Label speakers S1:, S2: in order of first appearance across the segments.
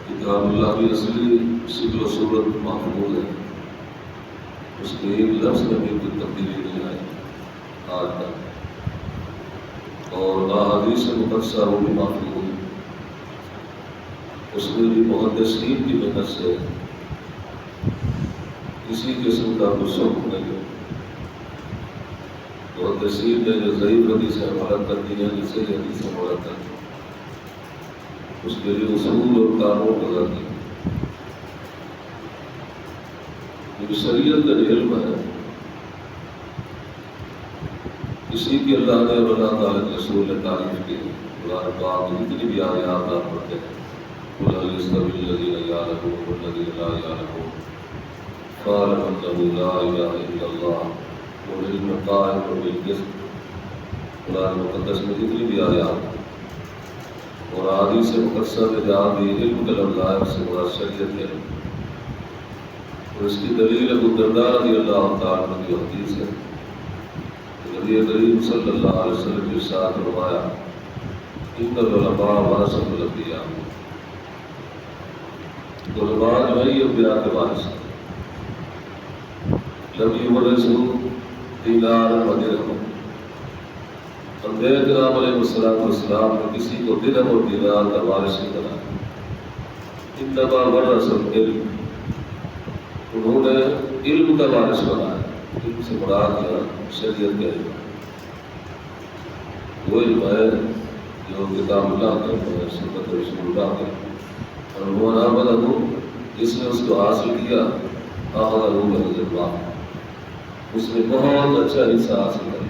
S1: کتاب اللہ کی اصلی شکل و صورت محفوظ ہے، اس کے ایک لفظ میں بھی کوئی تبدیلی نہیں آئی آج تک، اور احادیث مقدسہ وہ بھی محفوظ ہے، اس میں بھی محدثین کی محنت سے کسی قسم کا گسخ نہیں ہے۔ محدثین نے جو ضعیف حدیث حوالہ کر دی ہیں، جس سے حدیث حوالہ کر دی، اس کے لیے اصول اور قانون بتا دی۔ یہ شریعت کا علم ہے، اسی کی اللہ نے اور اللہ تعالیٰ کے رسول نے تعریف کی۔ قرآن پاک میں جتنی بھی آیات آپ پڑھتے ہیں، قُلْ هَلْ يَسْتَوِي الَّذِينَ يَعْلَمُونَ وَالَّذِينَ لَا يَعْلَمُونَ فَاعْلَمْ أَنَّهُ لَا إِلَٰهَ إِلَّا اللَّهُ وَالْعِلْمُ قَائِمٌ بِالْقِسْطِ۔ قرآن مقدس میں جتنی بھی آیات اور احادیث مقدسہ میں جہاں بھی علم کا لفظ آیا، اس سے مراد شریعت ہے، اور اس کی دلیل ابو الدرداء رضی اللہ تعالیٰ عنہ کی حدیث ہے۔ نبی کریم صلی اللہ علیہ وسلم کے ارشاد فرمایا، ان العلماء ورثۃ الانبیاء، علماء جو ہیں یہ انبیاء کے وارث ہیں۔ لم یورثوا دینارا ودرہما، انبیاء کرام علیہ السلام نے کسی کو درہم اور دینار کا وارث نہیں بنایا۔ انما ورثوا العلم، انہوں نے علم کا وارث بنایا۔ علم سے مراد ہے شریعت کا علم، وہ علم ہے جو کتاب اللہ کا ہے، سنت رسول اللہ کا، اور وہ نامدہ جس نے اس کو حاصل کیا، اخذہ بحظ اللہ، اس نے بہت اچھا حصہ حاصل کر لیا۔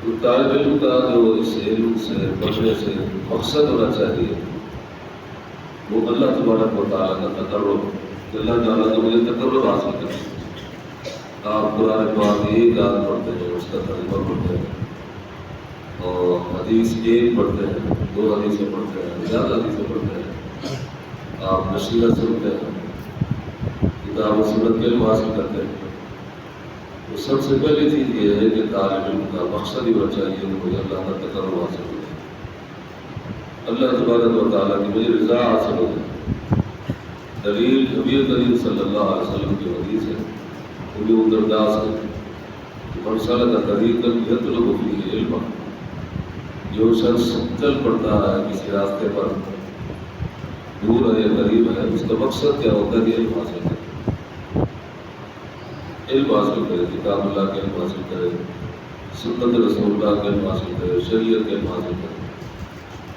S1: تو طالب علم کا جو اس علم سے پڑھنے سے مقصد ہونا چاہیے وہ اللہ تبارک و تعالیٰ کا تقرب، کہ اللہ تعالیٰ کو مجھے تقرب حاصل کرے۔ آپ قرآن پاک ایک آیت پڑھتے ہیں، اس کا ترجمہ پڑھتے ہیں، اور حدیث ایک پڑھتے ہیں، دو حدیثیں پڑھتے ہیں، زیادہ حدیثیں پڑھتے ہیں، آپ نشیدہ سنتے ہیں، کتاب و سنت کے علم حاصل کرتے ہیں۔ تو سب سے پہلی چیز یہ ہے کہ طالب علم کا مقصد ہی ہونا چاہیے کہ مجھے اللہ کا تقرب حاصل ہو جائے، اللہ تبارک و تعالیٰ کی مجھے رضا حاصل ہو جائے۔ دلیل نبی کریم صلی اللہ علیہ وسلم کی حدیث ہے، ابی الدرداء سے، من سلک طریقا یطلب فیہ علما، جو شخص چل پڑتا ہے کسی راستے پر، دور ہے یا قریب ہے، اس کا مقصد کیا ہوتا ہے کہ علم حاصل کرے، علم حاصل کرے، کتاب اللہ کے علم حاصل کرے، سنت رسول اللہ کے علم حاصل کرے، شریعت کے علم حاصل کرے،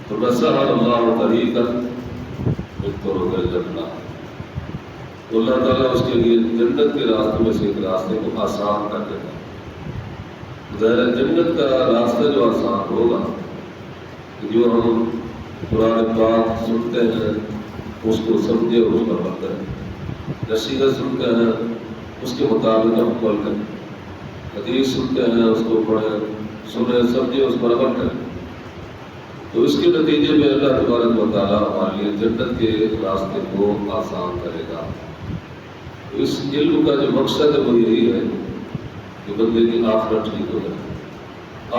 S1: تو نسأل اللہ طریقا من طرق الجنہ، تو اللہ تعالیٰ اس کے لیے جنت کے راستوں میں سے ایک راستے کو آسان کر دیتا ہے۔ ظاہر جنت کا راستہ جو آسان ہوگا، جو ہم قرآن پاک سنتے ہیں اس کو سمجھے اور اس پر عمل کریں، نصیحت سنتے ہیں اس کے مطابق ہم عمل کریں، حدیث سنتے ہیں اس کو پڑھیں، سنیں، سمجھیں، اس پر عمل کریں، تو اس کے نتیجے میں اللہ تبارک و تعالیٰ ہمارے لیے جنت کے راستے کو آسان کرے گا۔ اس علم کا جو مقصد ہے وہ یہی ہے کہ بندے کی آخرت ٹھیک ہو جائے،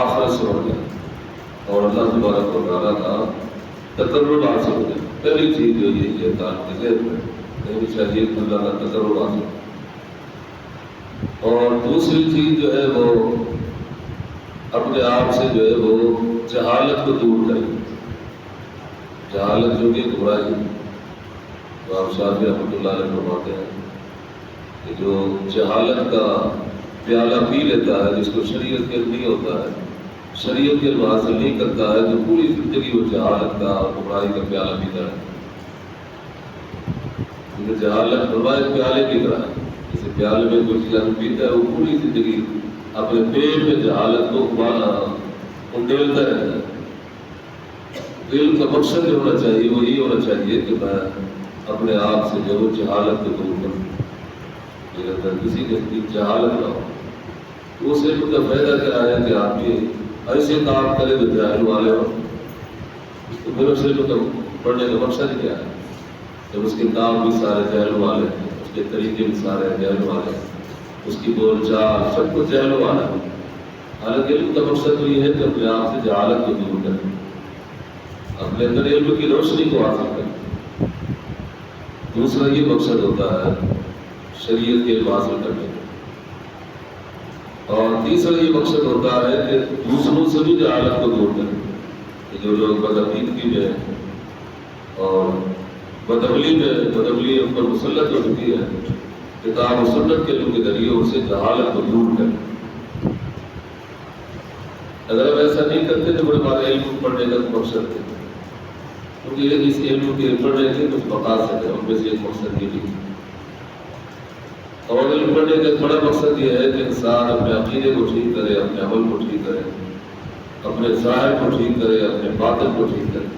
S1: آخرت سے ہو جائے، اور اللہ تبارک و تعالیٰ کا تقرب حاصل ہو جائے۔ پہلی چیز جو یہی ہے طالب علم میں ہونی چاہیے کہ اللہ کا تقرب حاصل ہو، اور دوسری چیز جو ہے وہ اپنے آپ سے جو ہے وہ جہالت کو دور کرے۔ جہالت جو کہ گمراہی، امام شافعی رحمۃ اللہ علیہ فرماتے ہیں کہ جو جہالت کا پیالہ پی لیتا ہے، جس کو شریعت کے نہیں ہوتا ہے، شریعت کے علم حاصل نہیں کرتا ہے، تو پوری زندگی وہ جہالت کا اور گمراہی کا پیالہ پیتا ہے۔ کیونکہ جہالت گمراہی پیالے کی طرح ہے، جیسے پیالے میں کوئی چیز پیتا ہے، وہ پوری زندگی اپنے پیٹ میں جہالت کو انڈیلتا رہتا ہے۔ علم کا مقصد جو ہونا چاہیے وہ یہ ہونا چاہیے کہ میں اپنے آپ سے جو جہالت کو دور کروں، میرے اندر کسی قسم کی جہالت نہ ہو۔ تو اس علم کا فائدہ کیا ہے کہ آدمی ایسے کام کرے جو جاہل والے ہوں، تو پھر اس علم کا پڑھنے کا مقصد کیا ہے؟ جب اس کے کام بھی سارے جاہل والے ہیں، اس کے طریقے بھی سارے جاہل والے ہیں، اس کی بول چال سب کچھ جاہل والا ہے۔ حالانکہ علم کا مقصد تو یہ ہے کہ اپنے آپ سے جہالت کو دور کریں، اپنے اندر علم کی روشنی کو حاصل کریں۔ دوسرا یہ مقصد ہوتا ہے شریعت کے علم حاصل کرنے کا، اور تیسرا یہ مقصد ہوتا ہے کہ دوسروں سے بھی جہالت کو دور کریں۔ کہ جو لوگ بدعقیدگی میں اور بدعملی ان پر مسلط ہو چکی ہے، کتاب و سنت کے علم کے ذریعے ان سے جہالت کو دور کریں۔ اگر ہم ایسا نہیں کرتے تو ہمارا علم پڑھنے کا مقصد ہے، کیونکہ اس علم کے پڑھنے کے کچھ مقاصد ہیں، ان میں سے ایک مقصد یہ بھی ہے۔ اور علم پڑھنے کا ایک بڑا مقصد یہ ہے کہ انسان اپنے عقیدے کو ٹھیک کرے، اپنے عمل کو ٹھیک کرے، اپنے ظاہر کو ٹھیک کرے، اپنے باطن کو ٹھیک کرے۔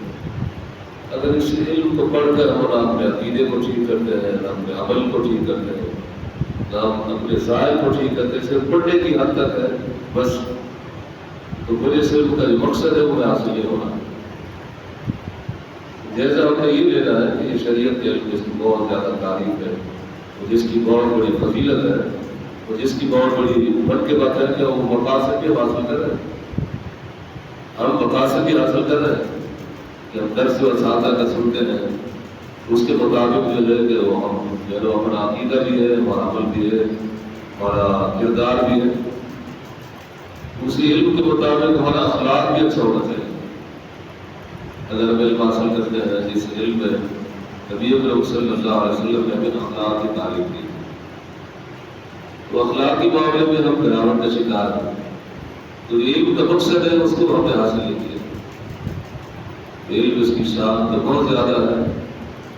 S1: اگر اس علم کو پڑھ کر ہم نہ اپنے عقیدے کو ٹھیک کرتے ہیں، نہ اپنے عمل کو ٹھیک کرتے ہیں، نہ اپنے ظاہر کو ٹھیک کرتے ہیں، صرف پڑھنے کی حد تک ہے بس، تو پھر اس علم کا جو مقصد ہے وہ حاصل نہیں ہونا۔ جیسا ہم نے یہ لینا ہے کہ یہ شریعت کے علم جس کی بہت زیادہ تعریف ہے، جس کی بہت بڑی فضیلت ہے، اور جس کی بہت بڑی بڑھ کے بات ہے کہ وہ مقاصد بھی حاصل کر رہے ہیں۔ ہم مقاصد بھی حاصل کر رہے ہیں کہ ہم درس و اساتذہ کا سنتے ہیں، اس کے مطابق جو ہے کہ وہ ہم جو ہے اپنا عقیدہ بھی ہے، ہمارا عمل بھی ہے، ہمارا کردار بھی ہے، اسی علم کے مطابق ہمارا اخلاق بھی اچھا ہونا چاہیے۔ اگر ہم علم حاصل کرتے ہیں جس علم میں نبی اکرم صلی اللہ علیہ وسلم نے ہمیں اخلاق کی تعریف دی، تو اخلاقی معاملے میں ہم گراوٹ کا شکار ہیں، تو علم کا مقصد ہے اس کو ہم نے حاصل نہیں کیا۔ علم اس کی شان تو بہت زیادہ ہے،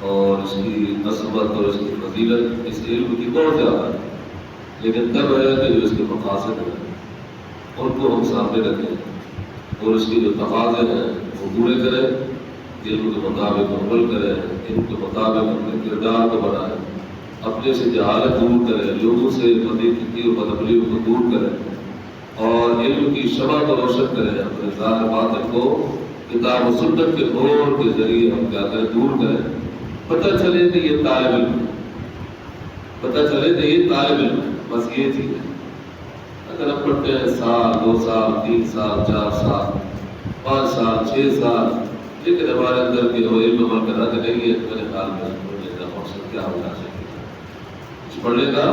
S1: اور اس کی نسبت اور اس کی فضیلت اس علم کی بہت زیادہ ہے، لیکن تب ہے کہ جو اس کے مقاصد ہیں ان کو ہم سامنے رکھیں، اور اس کی جو تقاضے ہیں وہ پورے کریں، علم کے مطابق عمل کریں، علم کے مطابق اپنے کردار کو بنائیں، اپنے سے جہالت دور کریں، لوگوں سے بدعقیدگی اور بدعملیوں کو دور کریں، اور علم کی شمع کو روشن کریں، اپنے ظاہر باطن کو کتاب و سنت کے نور کے ذریعے ہم کیا کریں، دور کریں۔ پتہ چلے کہ یہ طالب علم ہے، پتہ چلے کہ یہ طالب علم ہے، بس یہ چیز ہے۔ اگر ہم پڑھتے ہیں سال، 2 سال، 3 سال، 4 سال، 5 سال، 6 سال، لیکن ہمارے اندر کے وہ علم عمل کا رد نہیں ہے، میرے خیال میں پڑھنے کا مقصد کیا ہونا چاہیے؟ اس پڑھنے کا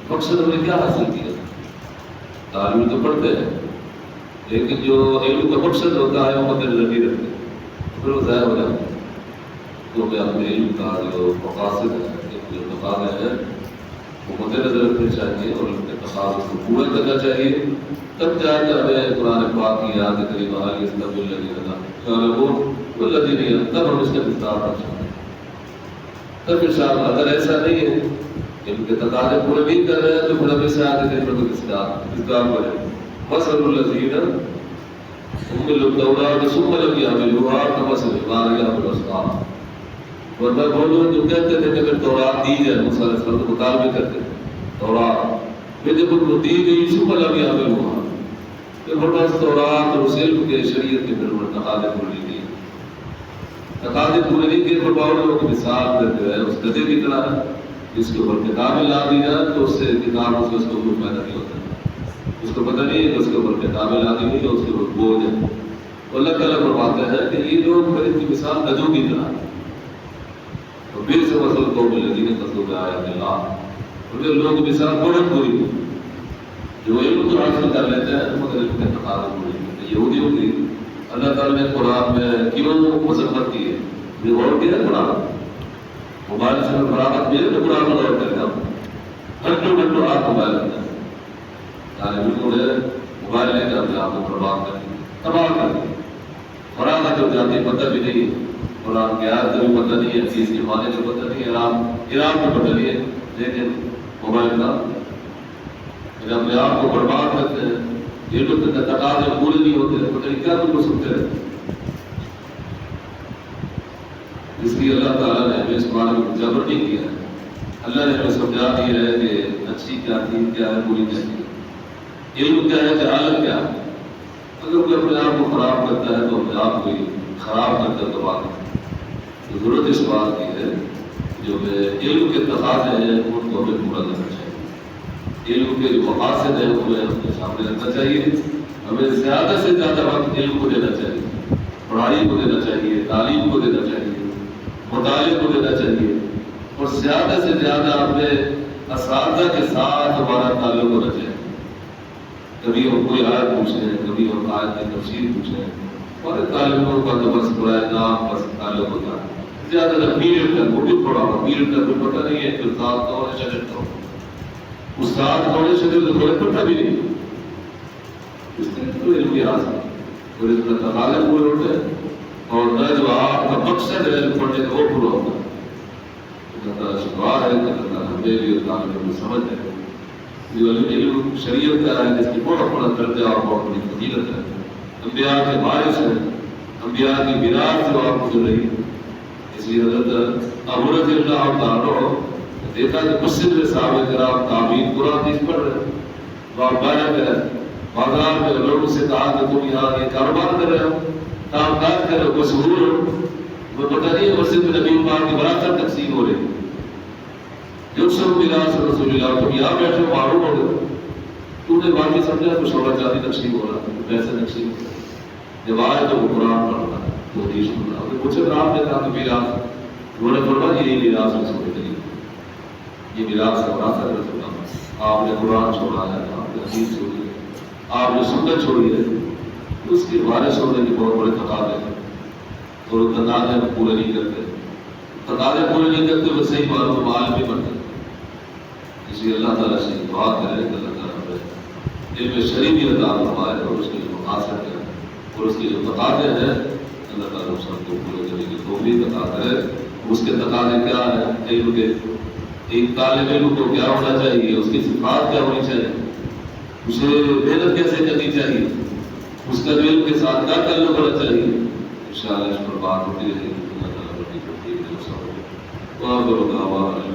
S1: مقصد ہم نے کیا حاصل کیا؟ تعلیم تو پڑھتے ہیں، لیکن جو علم کا مقصد ہوتا ہے وہ مد نظر نہیں رکھتے، پھر وہ ضائع ہو جاتا ہے۔ تو ہمیں اپنے علم کا جو مقاصد ہے، جو تقاضے ہیں، وہ مد نظر رکھنے چاہیے اور اپنے تقاضے کو پورا کرنا چاہیے، تب جا کر ہمیں قرآن پاک کی یاد کریمہ یستوی الذین یعلمون والذین یعلمون، تب ہم اس کے مقدار کر سکتے ہیں۔ تب انشاءاللہ اگر ایسا نہیں ہے کہ ان کے تقاضے پورے نہیں کر رہے ہیں تو پھر ہم اس یاد کریمہ کو کس کام کریں؟ مثل الذین حملوا التوراۃ ثم لم یحملوها کمثل الحمار یحمل اسفارا۔ ورنہ وہ لوگ جو کہتے تھے کہ اگر تورات دی جائے، موسیٰ علیہ السلام تو مطالبے کرتے تھے تورات، پھر جب ان کو دی گئی ثم لم یحملوها، پھر بس تورات اور اس علم کے شریعت کے پھر تقاضے پورے نہیں کیے، تقاضے پورے نہیں کیے۔ پر لوگوں کی مثال جو ہے اس گدھے کی طرح ہے، جس کے اوپر کتابیں لا دی جائیں تو اس سے کتابوں سے اس کو کوئی فائدہ نہیں ہوتا، اس کو پتہ نہیں ہے کہ اس کے اوپر کتابیں لا دی گئی اور اس کے اوپر بوجھ ہے۔ اللہ تعالیٰ فرماتے ہیں کہ یہ لوگ پھر ان کی مثال گدھوں کی طرح ہے، تو پھر سے مثل قوم الذین کذبوا بآیات اللہ، ان لوگوں کی مثال بہت بری ہے جو علم کو حاصل کر لیتے ہیں مگر علم کے تقاضے پورے نہیں کرتے۔ یہودیوں کی اللہ تعالیٰ نے قرآن میں کیوں مذمت کی ہے؟ یہ غور کیا ہے قرآن؟ موبائل سے فراغت بھی ہے تو قرآن میں غور کریں، ہم گھنٹوں آپ موبائل کرتے ہیں، یعنی بالکل ہے موبائل لے کر اپنے آپ کو برباد کر دیں، تباہ کر دیں، فراغت ہو جاتی ہے، پتہ بھی نہیں ہے، قرآن کی آیت کا بھی پتہ نہیں ہے، چیز کے معنی کا پتہ نہیں ہے، ایران کو پتہ نہیں ہے، لیکن موبائل کا اپنے آپ کو برباد کرتے ہیں۔ یہ لوگ تقاضے پورے نہیں ہوتے، پتہ نہیں کیا تم کو سنتے رہتے۔ اس لیے اللہ تعالیٰ نے ہمیں اس بارے میں جبر نہیں کیا ہے، اللہ نے ہمیں سمجھا دیا ہے کہ اچھی کیا دین کیا ہے، بری کیا ہے، علم کیا ہے، جہالت کیا ہے۔ اگر کوئی اپنے آپ کو خراب کرتا ہے تو اپنے آپ کو خراب کرتا تو بات ہے، تو ضرورت اس بات کی ہے جو علم کے تقاضے ہیں ان کو ہمیں پورا کرنا چاہیے، علم کے جو مقاصد ہیں ہمیں اپنے سامنے رکھنا چاہیے، ہمیں زیادہ سے زیادہ وقت علم کو دینا چاہیے، پڑھائی کو دینا چاہیے، تعلیم کو دینا چاہیے، مطالعے کو دینا چاہیے، اور زیادہ سے زیادہ اپنے اساتذہ کے ساتھ ہمارا تعلق ہونا چاہیے۔ کبھی ہم کوئی آیت پوچھیں، کبھی ہم آیت کی تفسیر پوچھیں، اور طالبوں کا تو بس برائے نام بس تعلق ہوتا ہے، زیادہ تر پیریڈ تک، وہ بھی تھوڑا پیریڈ تک بھی پتہ نہیں ہے کہ استاد کون ہے شاگرد کون ہے، استاد کون ہے شاگرد کون ہے پتہ بھی نہیں، اس طرح تو علم کی حاصل اور اس میں تقاضے پورے ہوتے ہیں، اور نہ جو آپ کا مقصد ہے علم پڑھنے کا وہ پورا ہوتا ہے۔ اللہ تعالیٰ شکار ہے کہ اللہ تعالیٰ ہمیں بھی اور تعلیم کو سمجھ ہے، جو علم شریعت کا ہے جس کی بڑا بڑا درجہ اور بہت بڑی فضیلت ہے، انبیاء کے وارث ہیں، انبیاء کی میراث جو آپ کو رہی ہے۔ اس لیے حضرت ابو رضی اللہ تعالیٰ دیکھا کہ مسجد میں صحابہ کرام تعبیر قرآن حدیث پڑھ رہے ہیں، وہاں بایا گیا بازار میں لوگوں سے کہا کہ تم یہاں یہ کاروبار کر رہے ہو، کام کاج کر رہے ہو، مشہور ہو، وہ پتہ نہیں ہے مسجد میں نبی پاک کی وراثت تقسیم ہو رہی ہے، یوسف میراث رسول اللہ، تم یہاں بیٹھے ہو، معلوم ہو گئے، تو نے باقی سمجھا تو سونا چاندی تقسیم ہو رہا ہے، پیسے تقسیم ہو رہا ہے، جب آئے تو وہ قرآن پڑھ رہا ہے تو حدیث سن رہا ہے، پوچھے تو آپ نے کہا کہ میراث، انہوں نے فرمایا یہی میراث رسول اللہ، یہ میراث ہے وراثت رسول اللہ، آپ نے قرآن چھوڑا ہے، آپ نے حدیث چھوڑی ہے، آپ نے سنت چھوڑی ہے، اس کے وارث ہونے کے بہت بڑے تقاضے ہیں، اور وہ تقاضے پورے نہیں کرتے، تقاضے پورے نہیں کرتے وہ صحیح معلوم عالم بھی بنتے، اس لیے اللہ تعالیٰ سے دعا کرے کہ اللہ تعالیٰ ہمیں علم شرعی بھی عطا فرمائے، اور اس کے جو مقاصد ہیں اور اس کے جو تقاضے ہیں اللہ تعالیٰ اس کو پورے کرنے کی توفیق عطا کرے۔ اس کے تقاضے کیا ہیں علم کے؟ ایک طالب علم کو کیا ہونا چاہیے، اس کی صفات کیا ہونی چاہیے، اسے محنت کیسے کرنی چاہیے، اس کا علم کے ساتھ کیا تعلق ہونا چاہیے، انشاءاللہ اس پر بات ہوتی رہے گی۔ اللہ تعالیٰ کی توفیق دے، وآخر دعوانا